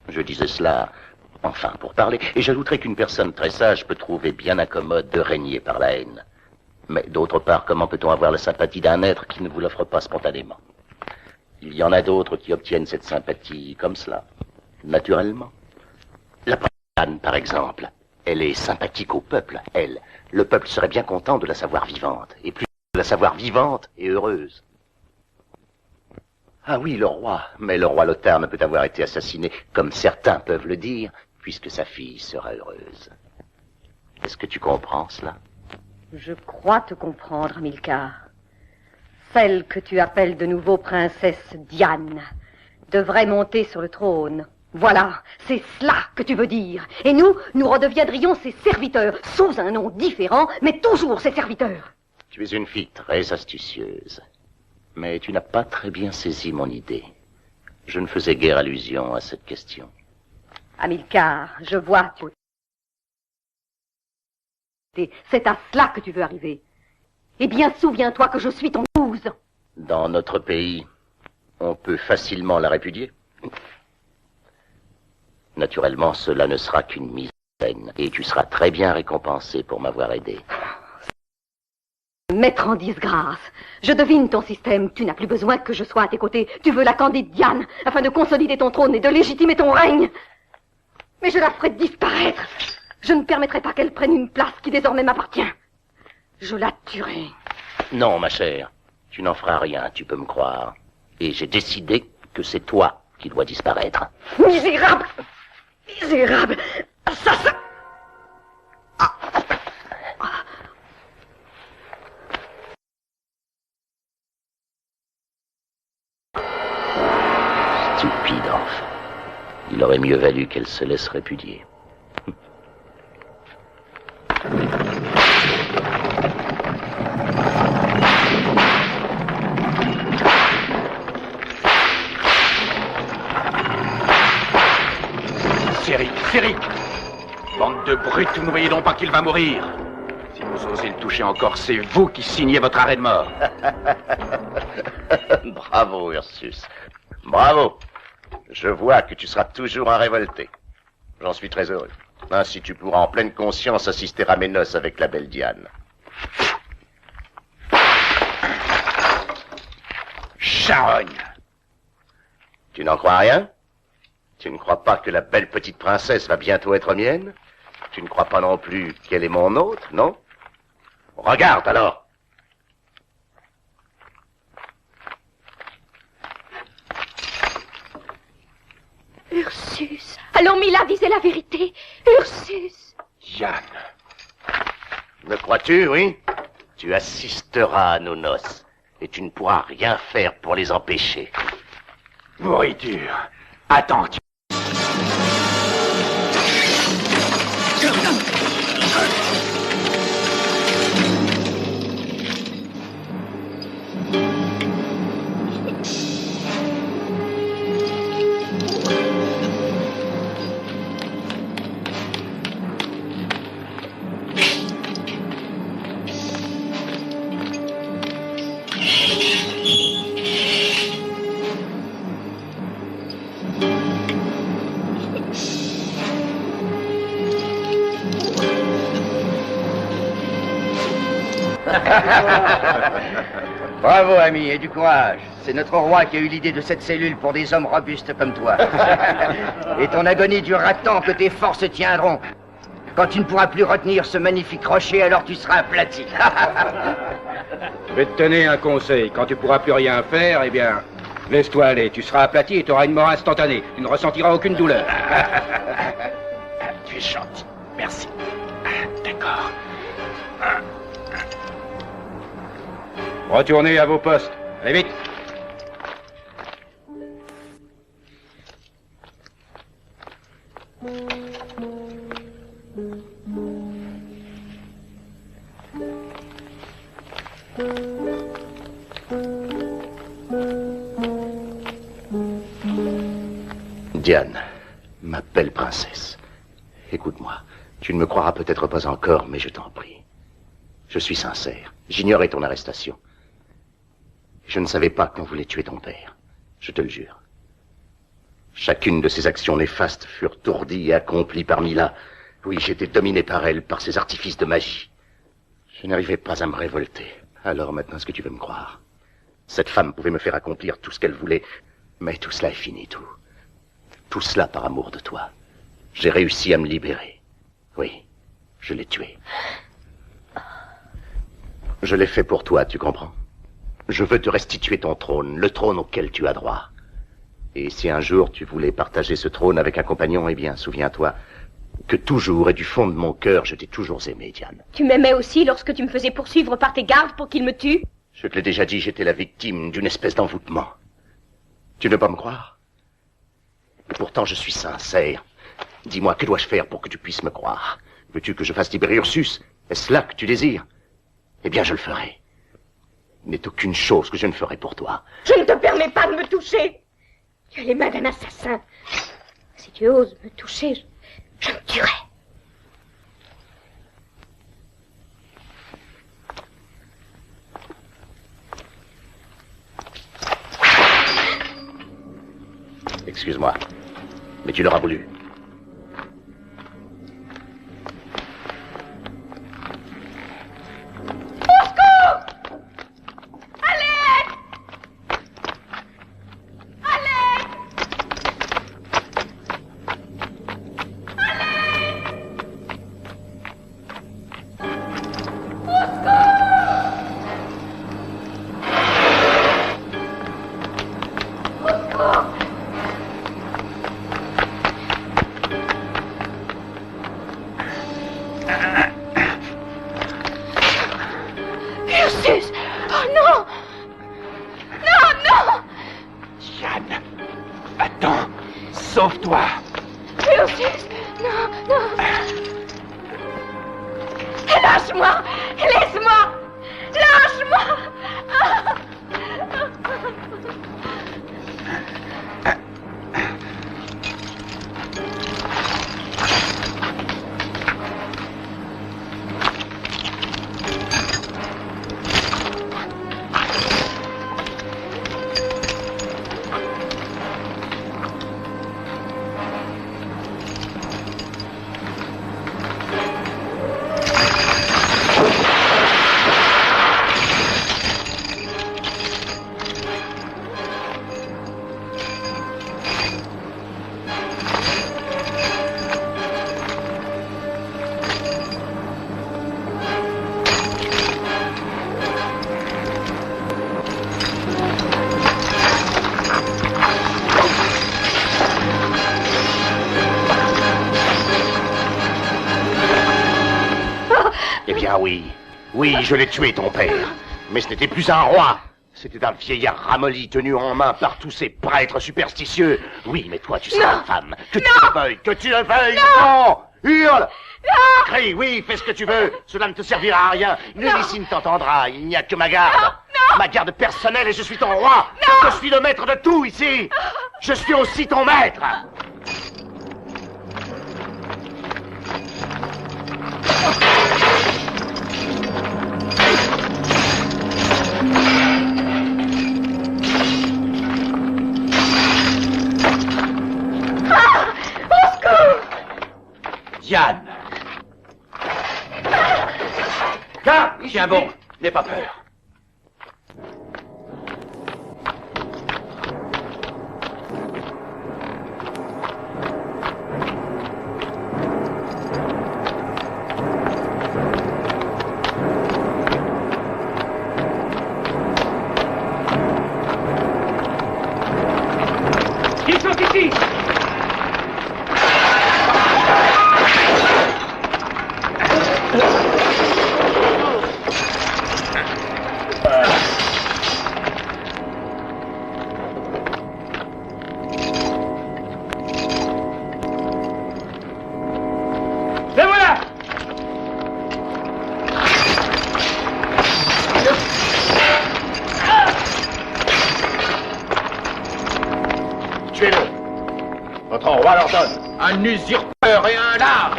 je disais cela, enfin, pour parler, et j'ajouterais qu'une personne très sage peut trouver bien incommode de régner par la haine. Mais d'autre part, comment peut-on avoir la sympathie d'un être qui ne vous l'offre pas spontanément? Il y en a d'autres qui obtiennent cette sympathie comme cela, naturellement. La princesse Anne, par exemple, elle est sympathique au peuple, elle. Le peuple serait bien content de la savoir vivante, et plus de la savoir vivante et heureuse. Ah oui, le roi. Mais le roi Lothar ne peut avoir été assassiné, comme certains peuvent le dire, puisque sa fille sera heureuse. Est-ce que tu comprends cela? Je crois te comprendre, Hamilcar. Celle que tu appelles de nouveau princesse Diane devrait monter sur le trône. Voilà, c'est cela que tu veux dire. Et nous redeviendrions ses serviteurs, sous un nom différent, mais toujours ses serviteurs. Tu es une fille très astucieuse. Mais tu n'as pas très bien saisi mon idée. Je ne faisais guère allusion à cette question. Hamilcar, je vois. C'est à cela que tu veux arriver. Eh bien, souviens-toi que je suis ton épouse. Dans notre pays, on peut facilement la répudier. Naturellement, cela ne sera qu'une mise en scène, et tu seras très bien récompensé pour m'avoir aidé. mettre en disgrâce. Je devine ton système. Tu n'as plus besoin que je sois à tes côtés. Tu veux la candide Diane, afin de consolider ton trône et de légitimer ton règne. Mais je la ferai disparaître. Je ne permettrai pas qu'elle prenne une place qui désormais m'appartient. Je la tuerai. Non, ma chère. Tu n'en feras rien, tu peux me croire. Et j'ai décidé que c'est toi qui dois disparaître. Misérable! Misérable! Assassin! Stupide enfant. Il aurait mieux valu qu'elle se laisse répudier. Céric! Bande de brutes, vous ne voyez donc pas qu'il va mourir. Si vous osez le toucher encore, c'est vous qui signez votre arrêt de mort. Bravo, Ursus. Bravo. Je vois que tu seras toujours un révolté. J'en suis très heureux. Ainsi, tu pourras en pleine conscience assister à mes noces avec la belle Diane. Charogne! Tu n'en crois rien? Tu ne crois pas que la belle petite princesse va bientôt être mienne? Tu ne crois pas non plus qu'elle est mon hôte, non? Regarde alors! Ursus. Alors Mila disait la vérité. Ursus. Diane. Me crois-tu, oui? Tu assisteras à nos noces, et tu ne pourras rien faire pour les empêcher. Pourriture. Attends, Bravo, ami, et du courage. C'est notre roi qui a eu l'idée de cette cellule pour des hommes robustes comme toi. Et ton agonie durera tant que tes forces tiendront. Quand tu ne pourras plus retenir ce magnifique rocher, alors tu seras aplati. Je vais te donner un conseil. Quand tu pourras plus rien faire, eh bien, laisse-toi aller. Tu seras aplati et tu auras une mort instantanée. Tu ne ressentiras aucune douleur. tu es gentil. Merci. D'accord. Retournez à vos postes. Allez vite. Diane, ma belle princesse, écoute-moi. Tu ne me croiras peut-être pas encore, mais je t'en prie. Je suis sincère. J'ignorais ton arrestation. Je ne savais pas qu'on voulait tuer ton père. Je te le jure. Chacune de ces actions néfastes furent tourdies et accomplies par Mila. Oui, j'étais dominé par elle, par ses artifices de magie. Je n'arrivais pas à me révolter. Alors maintenant, est-ce que tu veux me croire? Cette femme pouvait me faire accomplir tout ce qu'elle voulait, mais tout cela est fini, tout. Tout cela par amour de toi. J'ai réussi à me libérer. Oui, je l'ai tuée. Je l'ai fait pour toi, tu comprends? Je veux te restituer ton trône, le trône auquel tu as droit. Et si un jour tu voulais partager ce trône avec un compagnon, eh bien, souviens-toi que toujours et du fond de mon cœur, je t'ai toujours aimé, Diane. Tu m'aimais aussi lorsque tu me faisais poursuivre par tes gardes pour qu'ils me tuent? Je te l'ai déjà dit, j'étais la victime d'une espèce d'envoûtement. Tu ne veux pas me croire? Et pourtant, je suis sincère. Dis-moi, que dois-je faire pour que tu puisses me croire? Veux-tu que je fasse libérer Ursus? Est-ce là que tu désires? Eh bien, je le ferai. Il n'est aucune chose que je ne ferai pour toi. Je ne te permets pas de me toucher. Tu as les mains d'un assassin. Si tu oses me toucher, je me tuerai. Excuse-moi, mais tu l'auras voulu. Au secours! Ursus! Oh non! Non, non! Jeanne, attends, sauve-toi. Ursus! Non, non! Lâche-moi! Laisse-moi! Lâche-moi! Oui, je l'ai tué, ton père. Mais ce n'était plus un roi. C'était un vieillard ramolli tenu en main par tous ces prêtres superstitieux. Oui, mais toi, tu seras infâme. Que tu le veuilles, que tu le veuilles. Non! Hurle! Non! Crie, oui, fais ce que tu veux. Cela ne te servira à rien. Nul ici ne t'entendra. Il n'y a que ma garde. Non! Ma garde personnelle et je suis ton roi. Non! Je suis le maître de tout ici. Je suis aussi ton maître. Diane! Garde! Tiens bon, n'aie pas peur. Ils sont ici! Et voilà! Tuez-le. Votre roi l'ordonne. Un usurpeur et un lâche!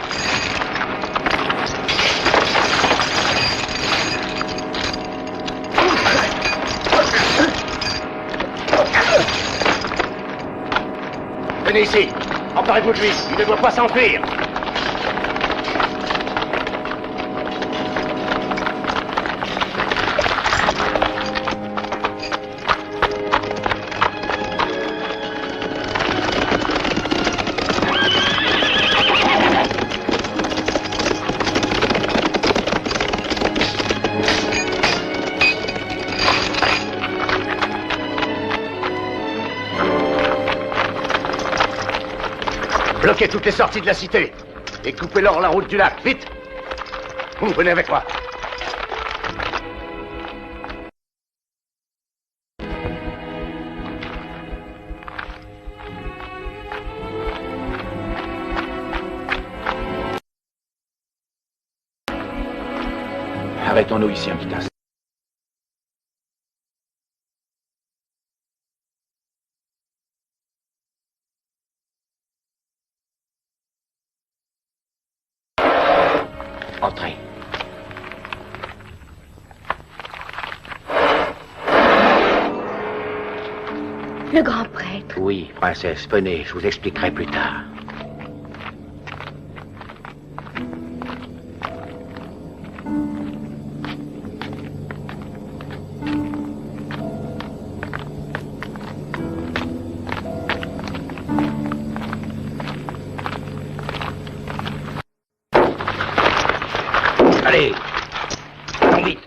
Venez ici. Emparez-vous de lui. Il ne doit pas s'enfuir. Bloquez toutes les sorties de la cité et coupez-leur la route du lac. Vite! Vous venez avec moi. Arrêtons-nous ici un petit instant. Entrez. Le grand prêtre. Oui, princesse, venez, je vous expliquerai plus tard. Allez, allons vite.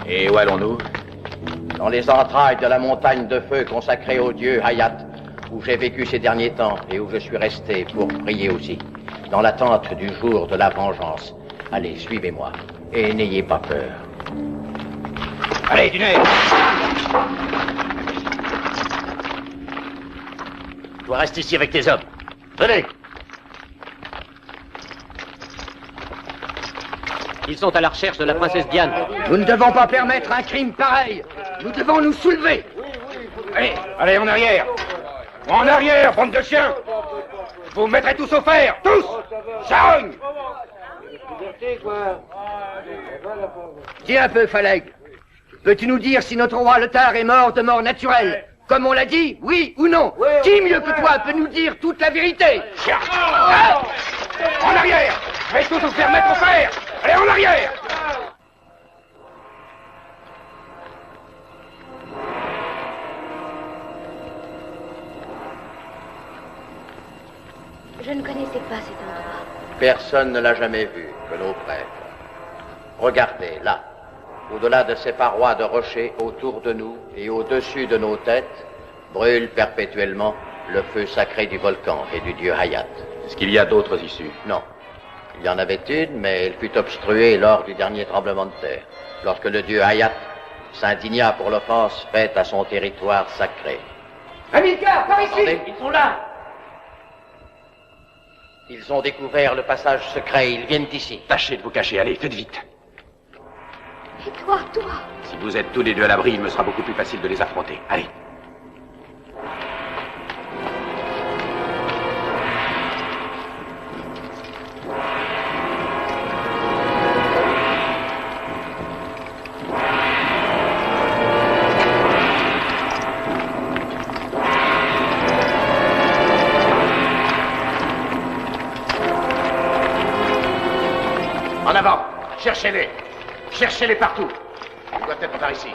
Et où allons-nous? Dans les entrailles de la montagne de feu consacrée au dieu Hayat, où j'ai vécu ces derniers temps et où je suis resté pour prier aussi, dans l'attente du jour de la vengeance. Allez, suivez-moi, et n'ayez pas peur. Allez, du nez! Toi, reste ici avec tes hommes. Venez! Ils sont à la recherche de la princesse Diane. Nous ne devons pas permettre un crime pareil. Nous devons nous soulever. Allez, allez, en arrière! En arrière, bande de chiens! Vous vous mettrez tous au fer, tous! Charogne! Dis un peu, Phaleg. Peux-tu nous dire si notre roi Lothar est mort de mort naturelle? Comme on l'a dit, oui ou non? Qui mieux que toi peut nous dire toute la vérité? Ah! En arrière! Je vais tous vous faire mettre au fer! Allez, en arrière! Je ne connaissais pas cet endroit. Personne ne l'a jamais vu que nos prêtres. Regardez, là, au-delà de ces parois de rochers autour de nous et au-dessus de nos têtes, brûle perpétuellement le feu sacré du volcan et du dieu Hayat. Est-ce qu'il y a d'autres issues? Non. Il y en avait une, mais elle fut obstruée lors du dernier tremblement de terre, lorsque le dieu Hayat s'indigna pour l'offense faite à son territoire sacré. Hamilcar, par ici! Ils sont là! Ils ont découvert le passage secret, ils viennent ici. Tâchez de vous cacher, allez, faites vite. Et toi? Si vous êtes tous les deux à l'abri, il me sera beaucoup plus facile de les affronter. Allez. En avant! Cherchez-les! Cherchez-les partout! Ils doivent être par ici.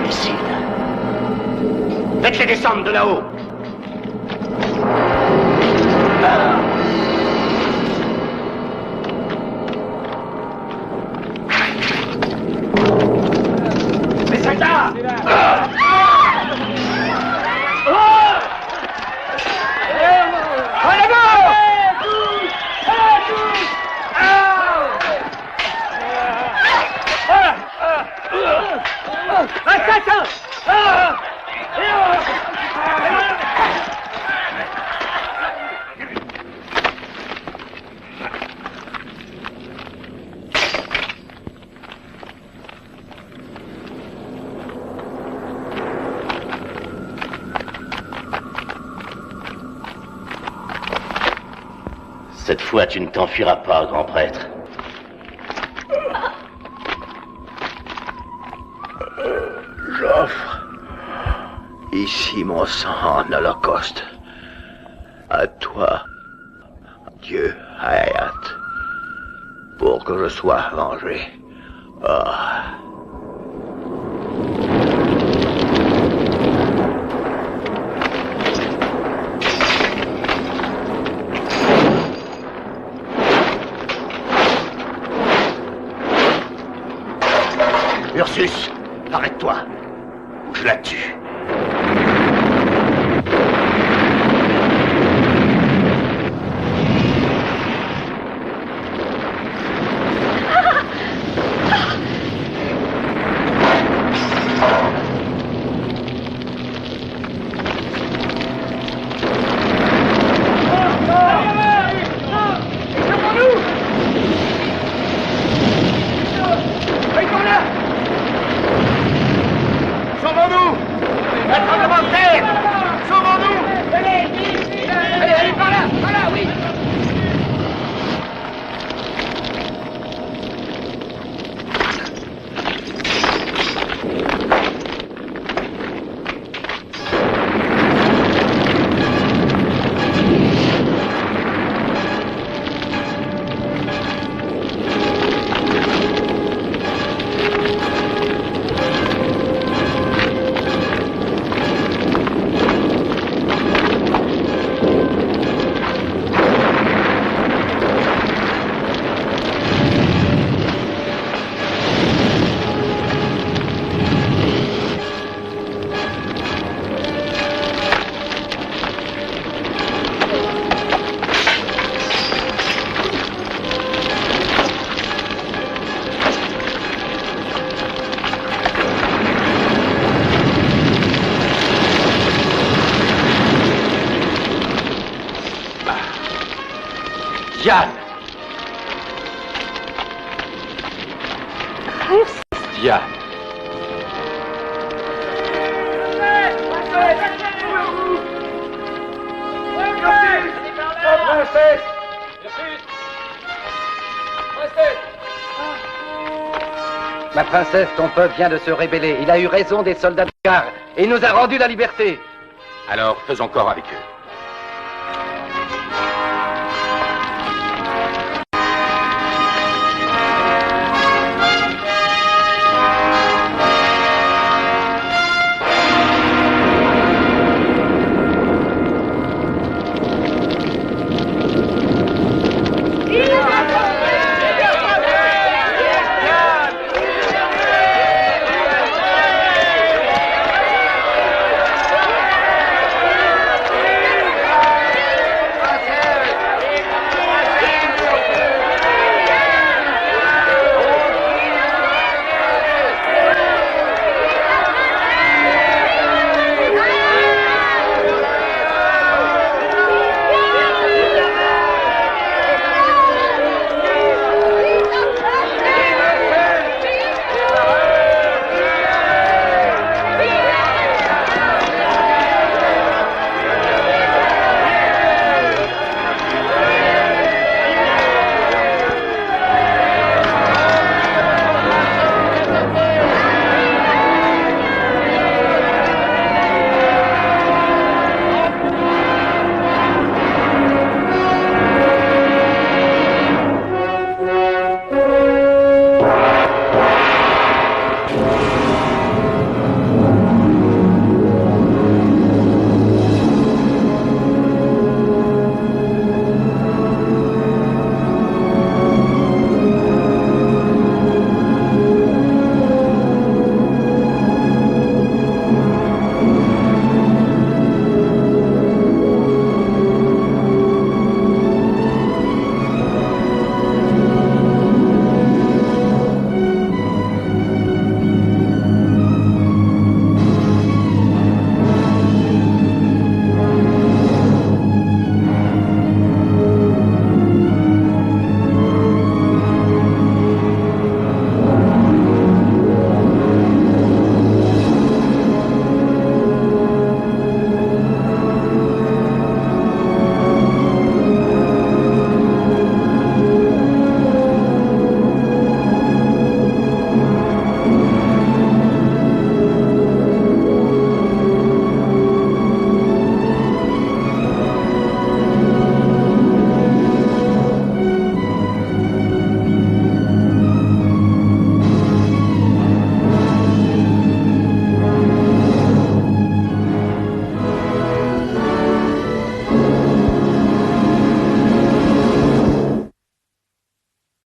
Ici, là. Faites-les descendre de là-haut! Les soldats! Cette fois, tu ne t'enfuiras pas, grand prêtre. J'offre ici mon sang en holocauste à toi, Dieu Hayat, pour que je sois vengé. Ah. Ursus, arrête-toi, ou je la tue. Sauvons-nous! Diane! Diane! Ma princesse, ton peuple vient de se rébeller. Il a eu raison des soldats de Car et il nous a rendu la liberté. Alors faisons corps avec eux.